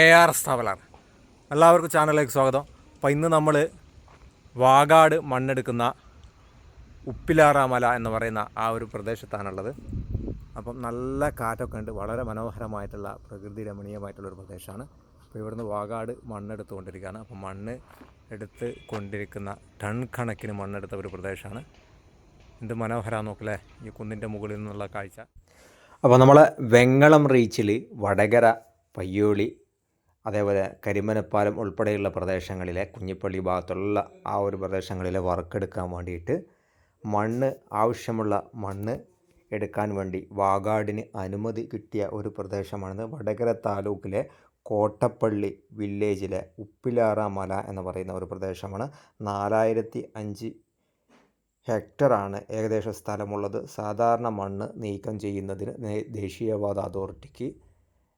AR സ്ഥാപനമാണ്. എല്ലാവർക്കും ചാനലിലേക്ക് സ്വാഗതം. അപ്പോൾ ഇന്ന് നമ്മൾ വാഗാട് മണ്ണെടുക്കുന്ന ഉപ്പിലാറാമല എന്ന് പറയുന്ന ആ ഒരു പ്രദേശത്താണുള്ളത്. അപ്പം നല്ല കാറ്റൊക്കെ ഉണ്ട്, വളരെ മനോഹരമായിട്ടുള്ള പ്രകൃതി രമണീയമായിട്ടുള്ളൊരു പ്രദേശമാണ്. അപ്പോൾ ഇവിടുന്ന് വാഗാട് മണ്ണെടുത്തുകൊണ്ടിരിക്കുകയാണ്. അപ്പം മണ്ണ് എടുത്ത് കൊണ്ടിരിക്കുന്ന ടൺ കണക്കിന് മണ്ണെടുത്ത ഒരു പ്രദേശമാണ്. എന്ത് മനോഹരമാണ് നോക്കല്ലേ, ഈ കുന്നിൻ്റെ മുകളിൽ നിന്നുള്ള കാഴ്ച. അപ്പോൾ നമ്മളെ വെങ്ങളം റീച്ചിൽ വടകര, പയ്യോളി, അതേപോലെ കരിമനപ്പാലം ഉൾപ്പെടെയുള്ള പ്രദേശങ്ങളിലെ കുഞ്ഞിപ്പള്ളി ഭാഗത്തുള്ള ആ ഒരു പ്രദേശങ്ങളിലെ വർക്കെടുക്കാൻ വേണ്ടിയിട്ട് ആവശ്യമുള്ള മണ്ണ് എടുക്കാൻ വേണ്ടി വാഗാടിന് അനുമതി കിട്ടിയ ഒരു പ്രദേശമാണിത്. വടകര താലൂക്കിലെ കോട്ടപ്പള്ളി വില്ലേജിലെ ഉപ്പിലാറാമല എന്ന് പറയുന്ന ഒരു പ്രദേശമാണ്. 4005 ഹെക്ടറാണ് ഏകദേശം സ്ഥലമുള്ളത്. സാധാരണ മണ്ണ് നീക്കം ചെയ്യുന്നതിന് ദേശീയപാത അതോറിറ്റിക്ക്,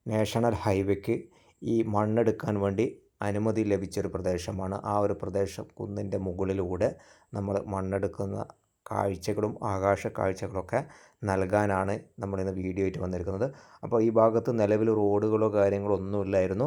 നാഷണൽ ഹൈവേക്ക് ഈ മണ്ണെടുക്കാൻ വേണ്ടി അനുമതി ലഭിച്ചൊരു പ്രദേശമാണ്. ആ ഒരു പ്രദേശം കുന്നിൻ്റെ മുകളിലൂടെ നമ്മൾ മണ്ണെടുക്കുന്ന കാഴ്ചകളും ആകാശ കാഴ്ചകളൊക്കെ നൽകാനാണ് നമ്മളിന്ന് വീഡിയോ ആയിട്ട് വന്നിരിക്കുന്നത്. അപ്പോൾ ഈ ഭാഗത്ത് നിലവിൽ റോഡുകളോ കാര്യങ്ങളോ ഒന്നുമില്ലായിരുന്നു.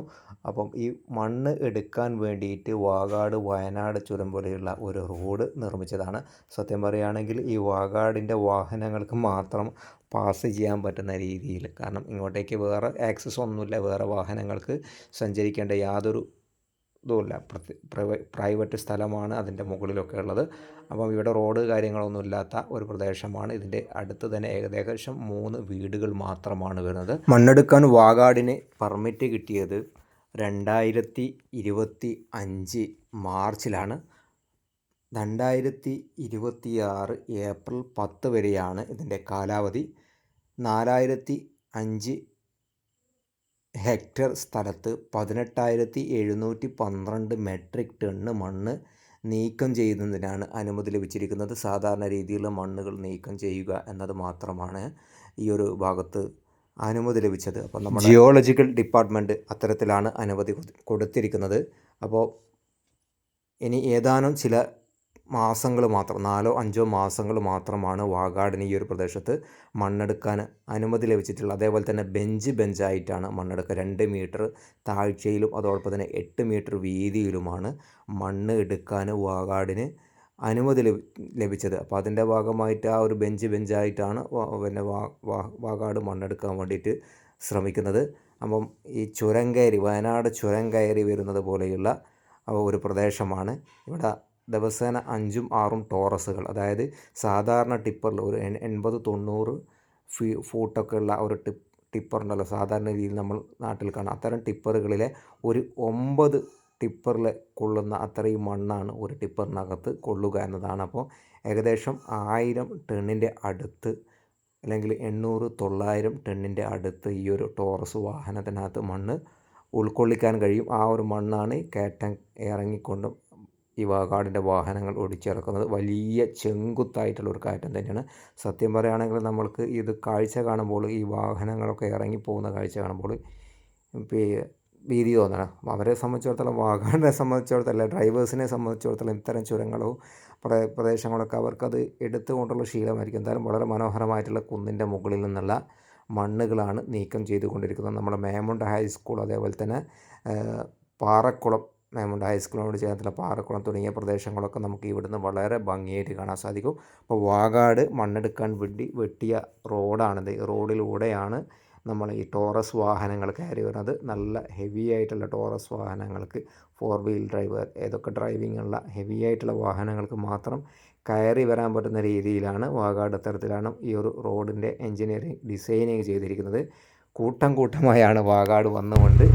അപ്പം ഈ മണ്ണ് എടുക്കാൻ വേണ്ടിയിട്ട് വാഗാട് വയനാട് ചുരം പോലെയുള്ള ഒരു റോഡ് നിർമ്മിച്ചതാണ്. സത്യം പറയുകയാണെങ്കിൽ ഈ വാഗാടിൻ്റെ വാഹനങ്ങൾക്ക് മാത്രം പാസ് ചെയ്യാൻ പറ്റുന്ന രീതിയിൽ, കാരണം ഇങ്ങോട്ടേക്ക് വേറെ ആക്സസ് ഒന്നുമില്ല, വേറെ വാഹനങ്ങൾക്ക് സഞ്ചരിക്കേണ്ട യാതൊരു ഇതുമില്ല. പ്രൈവറ്റ് സ്ഥലമാണ് അതിൻ്റെ മുകളിലൊക്കെ ഉള്ളത്. അപ്പം ഇവിടെ റോഡ് കാര്യങ്ങളൊന്നും ഇല്ലാത്ത ഒരു പ്രദേശമാണ്. ഇതിൻ്റെ അടുത്ത് തന്നെ ഏകദേശം 3 വീടുകൾ മാത്രമാണ് വരുന്നത്. മണ്ണെടുക്കാൻ വാഗാടിന് പെർമിറ്റ് കിട്ടിയത് 2025 മാർച്ചിലാണ്. 2026 ഏപ്രിൽ 10 വരെയാണ് ഇതിൻ്റെ കാലാവധി. 4005 ഹെക്ടർ സ്ഥലത്ത് 18,712 മെട്രിക് ടണ്ണ് മണ്ണ് നീക്കം ചെയ്യുന്നതിനാണ് അനുമതി ലഭിച്ചിരിക്കുന്നത്. സാധാരണ രീതിയിലുള്ള മണ്ണുകൾ നീക്കം ചെയ്യുക എന്നത് മാത്രമാണ് ഈ ഒരു ഭാഗത്ത് അനുമതി ലഭിച്ചത്. അപ്പോൾ നമ്മൾ ജിയോളജിക്കൽ ഡിപ്പാർട്ട്മെൻറ്റ് അത്തരത്തിലാണ് അനുമതി കൊടുത്തിരിക്കുന്നത്. അപ്പോൾ ഇനി ഏതാനും ചില മാസങ്ങൾ മാത്രം, 4-5 മാസങ്ങൾ മാത്രമാണ് വാഗാടിന് ഈ ഒരു പ്രദേശത്ത് മണ്ണെടുക്കാൻ അനുമതി ലഭിച്ചിട്ടുള്ളത്. അതേപോലെ തന്നെ ബെഞ്ചായിട്ടാണ് മണ്ണെടുക്കുക. 2 മീറ്റർ താഴ്ചയിലും അതോടൊപ്പം തന്നെ 8 മീറ്റർ വീതിയിലുമാണ് മണ്ണ് എടുക്കാൻ വാഗാടിന് അനുമതി ലഭിച്ചത്. അപ്പോൾ അതിൻ്റെ ഭാഗമായിട്ട് ആ ഒരു ബെഞ്ചായിട്ടാണ് പിന്നെ വാഗാട് മണ്ണെടുക്കാൻ വേണ്ടിയിട്ട് ശ്രമിക്കുന്നത്. അപ്പം ഈ ചുരം കയറി, വയനാട് ചുരം കയറി വരുന്നത് പോലെയുള്ള ഒരു പ്രദേശമാണ്. ഇവിടെ ദിവസേന 5-6 ടോറസുകൾ, അതായത് സാധാരണ ടിപ്പറിൽ ഒരു 80-90 ഫൂട്ടൊക്കെ ഉള്ള ഒരു ടിപ്പറുണ്ടല്ലോ, സാധാരണ രീതിയിൽ നമ്മൾ നാട്ടിൽ കാണാം. അത്തരം ടിപ്പറുകളിലെ ഒരു 9 ടിപ്പറിൽ കൊള്ളുന്ന അത്രയും മണ്ണാണ് ഒരു ടിപ്പറിനകത്ത് കൊള്ളുക എന്നതാണ്. അപ്പോൾ ഏകദേശം 1000 ടണ്ണിൻ്റെ അടുത്ത്, അല്ലെങ്കിൽ 800-900 ടണ്ണിൻ്റെ അടുത്ത് ഈ ഒരു ടോറസ് വാഹനത്തിനകത്ത് മണ്ണ് ഉൾക്കൊള്ളിക്കാൻ കഴിയും. ആ ഒരു മണ്ണാണ് കയറ്റം ഇറങ്ങിക്കൊണ്ടും ഈ വാഗാടിൻ്റെ വാഹനങ്ങൾ ഓടിച്ചിറക്കുന്നത്. വലിയ ചെങ്കുത്തായിട്ടുള്ളൊരു കയറ്റം തന്നെയാണ്. സത്യം പറയുകയാണെങ്കിൽ നമ്മൾക്ക് ഇത് കാഴ്ച കാണുമ്പോൾ, ഈ വാഹനങ്ങളൊക്കെ ഇറങ്ങിപ്പോകുന്ന കാഴ്ച കാണുമ്പോൾ ഭീതി തോന്നണം. അവരെ സംബന്ധിച്ചിടത്തോളം, വാഗാടിനെ സംബന്ധിച്ചിടത്തോളം, ഡ്രൈവേഴ്സിനെ സംബന്ധിച്ചിടത്തോളം ഇത്തരം ചുരങ്ങളോ പ്രദേശങ്ങളൊക്കെ അവർക്കത് എടുത്തുകൊണ്ടുള്ള ശീലമായിരിക്കും. എന്തായാലും വളരെ മനോഹരമായിട്ടുള്ള കുന്നിൻ്റെ മുകളിൽ നിന്നുള്ള മണ്ണുകളാണ് നീക്കം ചെയ്തുകൊണ്ടിരിക്കുന്നത്. നമ്മുടെ മേമുണ്ട ഹൈസ്കൂൾ, അതേപോലെ തന്നെ പാറക്കുളം, മേമുണ്ട ഹൈസ്കൂളിനോട് ചേർന്നുള്ള പാറക്കുളം തുടങ്ങിയ പ്രദേശങ്ങളൊക്കെ നമുക്ക് ഇവിടുന്ന് വളരെ ഭംഗിയായിട്ട് കാണാൻ സാധിക്കും. അപ്പോൾ വാഗാട് മണ്ണെടുക്കാൻ വേണ്ടി വെട്ടിയ റോഡാണിത്. റോഡിലൂടെയാണ് നമ്മൾ ഈ ടോറസ് വാഹനങ്ങൾ കയറി വരുന്നത്. നല്ല ഹെവി ആയിട്ടുള്ള ടോറസ് വാഹനങ്ങൾക്ക്, 4 വീൽ ഡ്രൈവ്, ഏതൊക്കെ ഡ്രൈവിംഗ് ഉള്ള ഹെവി ആയിട്ടുള്ള വാഹനങ്ങൾക്ക് മാത്രം കയറി വരാൻ പറ്റുന്ന രീതിയിലാണ് വാഗാട് അത്തരത്തിലാണ് ഈ ഒരു റോഡിൻ്റെ എൻജിനീയറിംഗ് ഡിസൈനിങ് ചെയ്തിരിക്കുന്നത്. കൂട്ടമായാണ് വാഗാട് വന്നുകൊണ്ട്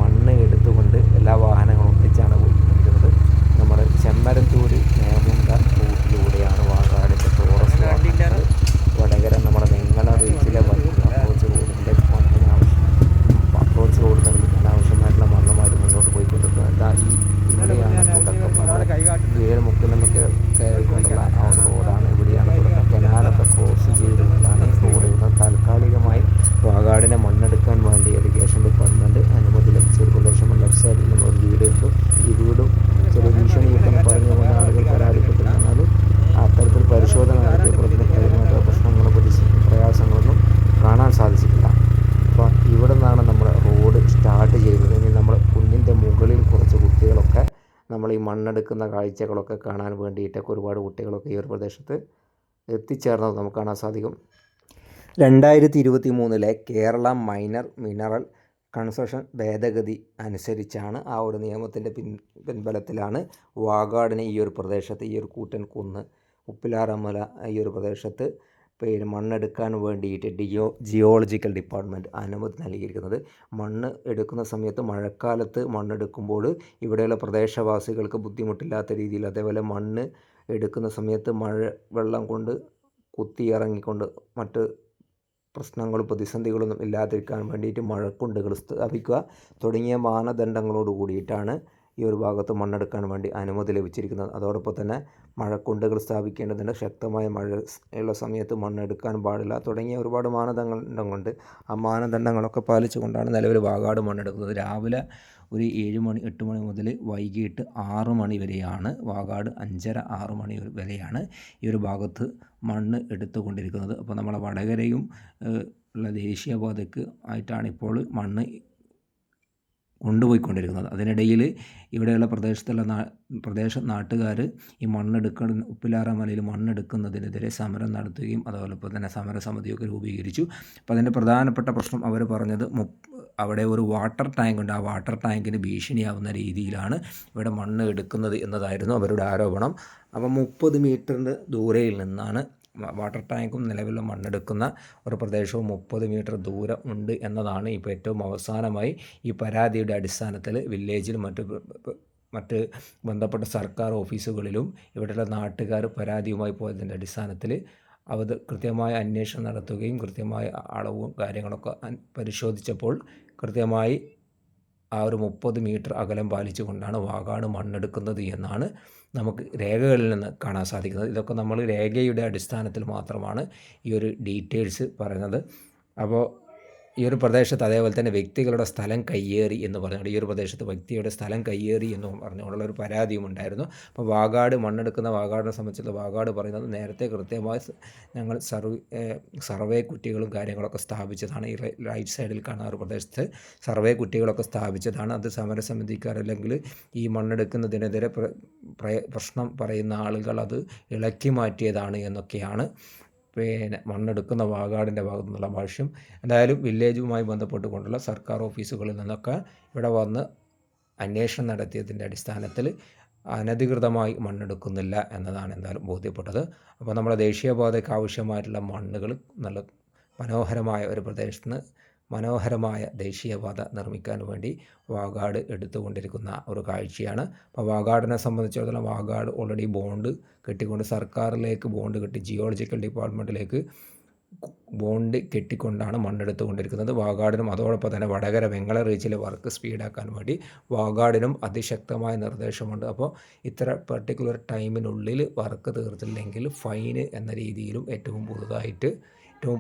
മണ്ണ് എടുത്തുകൊണ്ട് എല്ലാ വാഹനങ്ങളും ഒന്നിച്ചാണ് പോയിക്കൊണ്ടിരിക്കുന്നത്. നമ്മുടെ ചെമ്മരത്തൂർ മേമുണ്ട റൂട്ടിലൂടെയാണ് വാഗാടിൻ്റെ ടോറസ് വാഹനങ്ങൾ വടകര നമ്മുടെ വെങ്ങളം റീച്ചിലെ അപ്രോച്ച് റോഡിൻ്റെ അപ്രോച്ച് റോഡ് അനാവശ്യമായിട്ടുള്ള മണ്ണുമായിട്ട് മുന്നോട്ട് പോയിക്കൊണ്ടിരിക്കുന്നത്. ഇവിടെയാണ് തുടക്കം. നമ്മുടെ മുക്കിൽ നമുക്ക് കയറിക്കൊണ്ടുള്ള ആ ഒരു റോഡാണ്. ഇവിടെയാണ് തുടക്കം. കനാലൊക്കെ ക്രോസ് ചെയ്തുകൊണ്ടാണ് ഈ റോഡ് വരുന്നത്. താൽക്കാലികമായി വാഗാടിനെ മണ്ണെടുക്കാൻ വേണ്ടി ഇറിഗേഷൻ ഡിപ്പാർട്ട്മെൻറ്റ് അനുമതി ലഭിച്ച ഒരു പ്രദേശമാണ്. ലെഫ്റ്റ് സൈഡിൽ നമ്മൾ ഒരു വീട് ഇട്ടു. ഈ വീടും ചെറിയ ഭീഷണിയൊക്കെ പറഞ്ഞുകൊണ്ട് ആളുകൾ മണ്ണെടുക്കുന്ന കാഴ്ചകളൊക്കെ കാണാൻ വേണ്ടിയിട്ടൊക്കെ ഒരുപാട് കുട്ടികളൊക്കെ ഈ ഒരു പ്രദേശത്ത് എത്തിച്ചേർന്നത് നമുക്ക് കാണാൻ സാധിക്കും. 2023 കേരള മൈനർ മിനറൽ കൺസഷൻ ഭേദഗതി അനുസരിച്ചാണ് ആ ഒരു നിയമത്തിൻ്റെ പിൻബലത്തിലാണ് വാഗാടിന് ഈ ഒരു പ്രദേശത്ത് ഈ ഒരു കൂറ്റൻ കുന്ന് ഉപ്പിലാറമല ഈ ഒരു പ്രദേശത്ത് മണ്ണെടുക്കാൻ വേണ്ടിയിട്ട് ജിയോളജിക്കൽ ഡിപ്പാർട്ട്മെൻറ്റ് അനുമതി നൽകിയിരിക്കുന്നത്. മണ്ണ് എടുക്കുന്ന സമയത്ത് മഴക്കാലത്ത് മണ്ണെടുക്കുമ്പോൾ ഇവിടെയുള്ള പ്രദേശവാസികൾക്ക് ബുദ്ധിമുട്ടില്ലാത്ത രീതിയിൽ, അതേപോലെ മണ്ണ് എടുക്കുന്ന സമയത്ത് മഴ വെള്ളം കൊണ്ട് കുത്തിയിറങ്ങിക്കൊണ്ട് മറ്റ് പ്രശ്നങ്ങളും പ്രതിസന്ധികളൊന്നും ഇല്ലാതിരിക്കാൻ വേണ്ടിയിട്ട് മഴക്കുണ്ടുകൾ സ്ഥാപിക്കുക തുടങ്ങിയ മാനദണ്ഡങ്ങളോട് കൂടിയിട്ടാണ് ഈ ഒരു ഭാഗത്ത് മണ്ണെടുക്കാൻ വേണ്ടി അനുമതി ലഭിച്ചിരിക്കുന്നത്. അതോടൊപ്പം തന്നെ മഴക്കുണ്ടുകൾ സ്ഥാപിക്കേണ്ടതുണ്ട്, ശക്തമായ മഴ ഉള്ള സമയത്ത് മണ്ണെടുക്കാൻ പാടില്ല തുടങ്ങിയ ഒരുപാട് മാനദണ്ഡങ്ങളുണ്ട്. ആ മാനദണ്ഡങ്ങളൊക്കെ പാലിച്ചുകൊണ്ടാണ് നിലവിൽ വാഗാട് മണ്ണെടുക്കുന്നത്. രാവിലെ ഒരു 7 മണി 8 മണി മുതൽ വൈകിട്ട് 6 മണി വരെയാണ്, വാഗാട് 5:30 6 മണി വരെയാണ് ഈ ഒരു ഭാഗത്ത് മണ്ണ് എടുത്തുകൊണ്ടിരിക്കുന്നത്. അപ്പോൾ നമ്മളെ വടകരയും ഉള്ള ദേശീയപാതയ്ക്ക് ആയിട്ടാണ് ഇപ്പോൾ മണ്ണ് കൊണ്ടുപോയിക്കൊണ്ടിരിക്കുന്നത്. അതിനിടയിൽ ഇവിടെയുള്ള നാട്ടുകാർ ഈ ഉപ്പിലാറമലയിൽ മണ്ണെടുക്കുന്നതിനെതിരെ സമരം നടത്തുകയും അതുപോലെ തന്നെ സമരസമിതിയൊക്കെ രൂപീകരിച്ചു. അപ്പോൾ അതിൻ്റെ പ്രധാനപ്പെട്ട പ്രശ്നം അവർ പറഞ്ഞത് അവിടെ ഒരു വാട്ടർ ടാങ്ക് ഉണ്ട്, ആ വാട്ടർ ടാങ്കിന് ഭീഷണിയാവുന്ന രീതിയിലാണ് ഇവിടെ മണ്ണ് എടുക്കുന്നത് എന്നതായിരുന്നു അവരുടെ ആരോപണം. അപ്പോൾ 30 മീറ്ററിൻ്റെ ദൂരയിൽ നിന്നാണ് വാട്ടർ ടാങ്കും നിലവിലുള്ള മണ്ണെടുക്കുന്ന ഒരു പ്രദേശവും 30 മീറ്റർ ദൂരം ഉണ്ട് എന്നതാണ് ഇപ്പോൾ ഏറ്റവും അവസാനമായി ഈ പരാതിയുടെ അടിസ്ഥാനത്തിൽ വില്ലേജിലും മറ്റ് ബന്ധപ്പെട്ട സർക്കാർ ഓഫീസുകളിലും ഇവിടെയുള്ള നാട്ടുകാർ പരാതിയുമായി പോയതിൻ്റെ അടിസ്ഥാനത്തിൽ അവർ കൃത്യമായ അന്വേഷണം നടത്തുകയും കൃത്യമായ അളവും കാര്യങ്ങളൊക്കെ പരിശോധിച്ചപ്പോൾ കൃത്യമായി ആ ഒരു 30 മീറ്റർ അകലം പാലിച്ചുകൊണ്ടാണ് വാഗാട് മണ്ണെടുക്കുന്നത് എന്നാണ് നമുക്ക് രേഖകളിൽ നിന്ന് കാണാൻ സാധിക്കുന്നത്. ഇതൊക്കെ നമ്മൾ രേഖയുടെ അടിസ്ഥാനത്തിൽ മാത്രമാണ് ഈ ഒരു ഡീറ്റെയിൽസ് പറയുന്നത്. അപ്പോൾ ഈ ഒരു പ്രദേശത്ത് അതേപോലെ തന്നെ വ്യക്തികളുടെ സ്ഥലം കയ്യേറി എന്ന് പറഞ്ഞുകൊണ്ട് ഈ ഒരു പ്രദേശത്ത് വ്യക്തിയുടെ സ്ഥലം കയ്യേറി എന്ന് പറഞ്ഞുകൊണ്ടുള്ള ഒരു പരാതിയും ഉണ്ടായിരുന്നു. അപ്പോൾ വാഗാട് മണ്ണെടുക്കുന്ന വാഗാടിനെ സംബന്ധിച്ചുള്ള വാഗാട് പറയുന്നത് നേരത്തെ കൃത്യമായി ഞങ്ങൾ സർവേ കുറ്റികളും കാര്യങ്ങളൊക്കെ സ്ഥാപിച്ചതാണ്. ഈ റൈറ്റ് സൈഡിൽ കാണുന്ന ഒരു പ്രദേശത്ത് സർവേ കുറ്റികളൊക്കെ സ്ഥാപിച്ചതാണ്. അത് സമരസമിതിക്കാർ അല്ലെങ്കിൽ ഈ മണ്ണെടുക്കുന്നതിനെതിരെ പ്രശ്നം പറയുന്ന ആളുകൾ അത് ഇളക്കി മാറ്റിയതാണ് എന്നൊക്കെയാണ് മണ്ണെടുക്കുന്ന വാഗാടിൻ്റെ ഭാഗത്തു നിന്നുള്ള ഭാഷ്യം. എന്തായാലും വില്ലേജുമായി ബന്ധപ്പെട്ടുകൊണ്ടുള്ള സർക്കാർ ഓഫീസുകളിൽ നിന്നൊക്കെ ഇവിടെ വന്ന് അന്വേഷണം നടത്തിയതിൻ്റെ അടിസ്ഥാനത്തിൽ അനധികൃതമായി മണ്ണെടുക്കുന്നില്ല എന്നതാണ് എന്തായാലും ബോധ്യപ്പെട്ടത്. അപ്പോൾ നമ്മുടെ ദേശീയപാതയ്ക്ക് ആവശ്യമായിട്ടുള്ള മണ്ണുകൾ നല്ല മനോഹരമായ ഒരു പ്രദേശത്ത് നിന്ന് മനോഹരമായ ദേശീയപാത നിർമ്മിക്കാൻ വേണ്ടി വാഗാട് എടുത്തുകൊണ്ടിരിക്കുന്ന ഒരു കാഴ്ചയാണ്. അപ്പോൾ വാഗാടിനെ സംബന്ധിച്ചിടത്തോളം വാഗാട് ഓൾറെഡി ബോണ്ട് കെട്ടിക്കൊണ്ട് സർക്കാരിലേക്ക് ബോണ്ട് കെട്ടി ജിയോളജിക്കൽ ഡിപ്പാർട്ട്മെൻറ്റിലേക്ക് ബോണ്ട് കെട്ടിക്കൊണ്ടാണ് മണ്ണെടുത്തുകൊണ്ടിരിക്കുന്നത്. വാഗാടിനും അതോടൊപ്പം തന്നെ വടകര വെങ്ങള റീച്ചിലെ വർക്ക് സ്പീഡാക്കാൻ വേണ്ടി വാഗാടിനും അതിശക്തമായ നിർദ്ദേശമുണ്ട്. അപ്പോൾ ഇത്ര പെർട്ടിക്കുലർ ടൈമിനുള്ളിൽ വർക്ക് തീർത്തില്ലെങ്കിൽ ഫൈന് എന്ന രീതിയിലും ഏറ്റവും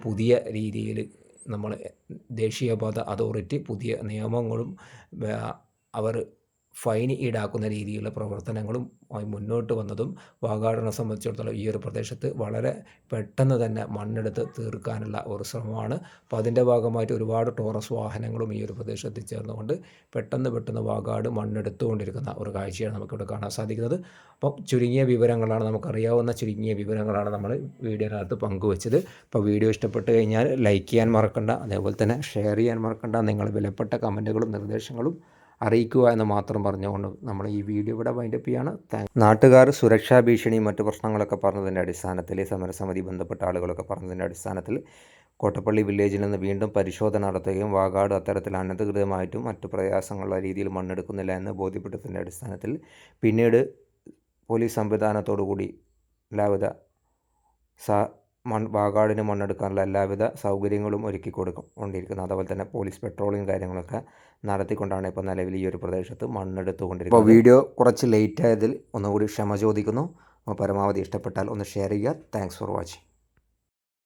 പുതിയ രീതിയിൽ നമ്മൾ ദേശീയപാത അതോറിറ്റി പുതിയ നിയമങ്ങളും അവർ ഫൈൻ ഈടാക്കുന്ന രീതിയിലുള്ള പ്രവർത്തനങ്ങളും മുന്നോട്ട് വന്നതും വാഗാടിനെ സംബന്ധിച്ചിടത്തോളം ഈ ഒരു പ്രദേശത്ത് വളരെ പെട്ടെന്ന് തന്നെ മണ്ണെടുത്ത് തീർക്കാനുള്ള ഒരു ശ്രമമാണ്. അപ്പോൾ അതിൻ്റെ ഭാഗമായിട്ട് ഒരുപാട് ടോറസ് വാഹനങ്ങളും ഈ ഒരു പ്രദേശത്ത് എത്തിച്ചേർന്നുകൊണ്ട് പെട്ടെന്ന് വാഗാട് മണ്ണെടുത്തുകൊണ്ടിരിക്കുന്ന ഒരു കാഴ്ചയാണ് നമുക്കിവിടെ കാണാൻ സാധിക്കുന്നത്. അപ്പം നമുക്കറിയാവുന്ന ചുരുങ്ങിയ വിവരങ്ങളാണ് നമ്മൾ വീഡിയോനകത്ത് പങ്കുവച്ചത്. അപ്പോൾ വീഡിയോ ഇഷ്ടപ്പെട്ട് കഴിഞ്ഞാൽ ലൈക്ക് ചെയ്യാൻ മറക്കണ്ട, അതേപോലെ തന്നെ ഷെയർ ചെയ്യാൻ മറക്കണ്ട. നിങ്ങളുടെ വിലപ്പെട്ട കമൻറ്റുകളും നിർദ്ദേശങ്ങളും അറിയിക്കുക എന്ന് മാത്രം പറഞ്ഞുകൊണ്ട് നമ്മൾ ഈ വീഡിയോ ഇവിടെ വൈൻഡപ്പ് ചെയ്യാണ്. നാട്ടുകാർ സുരക്ഷാ ഭീഷണിയും മറ്റു പ്രശ്നങ്ങളൊക്കെ പറഞ്ഞതിൻ്റെ അടിസ്ഥാനത്തിൽ സമരസമിതി ബന്ധപ്പെട്ട ആളുകളൊക്കെ പറഞ്ഞതിൻ്റെ അടിസ്ഥാനത്തിൽ കോട്ടപ്പള്ളി വില്ലേജിൽ നിന്ന് വീണ്ടും പരിശോധന നടത്തുകയും വാഗാട് അത്തരത്തിൽ അനധികൃതമായിട്ടും മറ്റു പ്രയാസങ്ങളുള്ള രീതിയിൽ മണ്ണെടുക്കുന്നില്ല എന്ന് ബോധ്യപ്പെട്ടതിൻ്റെ അടിസ്ഥാനത്തിൽ പിന്നീട് പോലീസ് സംവിധാനത്തോടു കൂടി എല്ലാവിധ വാഗാടിന് മണ്ണെടുക്കാനുള്ള എല്ലാവിധ സൗകര്യങ്ങളും ഒരുക്കി കൊണ്ടിരിക്കുന്നത്. അതുപോലെ തന്നെ പോലീസ് പെട്രോളിങ് കാര്യങ്ങളൊക്കെ നടത്തിക്കൊണ്ടാണ് ഇപ്പോൾ നിലവിൽ ഈ ഒരു പ്രദേശത്ത് മണ്ണെടുത്തുകൊണ്ടിരിക്കുന്നത്. അപ്പോൾ വീഡിയോ കുറച്ച് ലേറ്റ് ആയതിൽ ഒന്നുകൂടി ക്ഷമ ചോദിക്കുന്നു. പരമാവധി ഇഷ്ടപ്പെട്ടാൽ ഒന്ന് ഷെയർ ചെയ്യുക. Thanks for watching.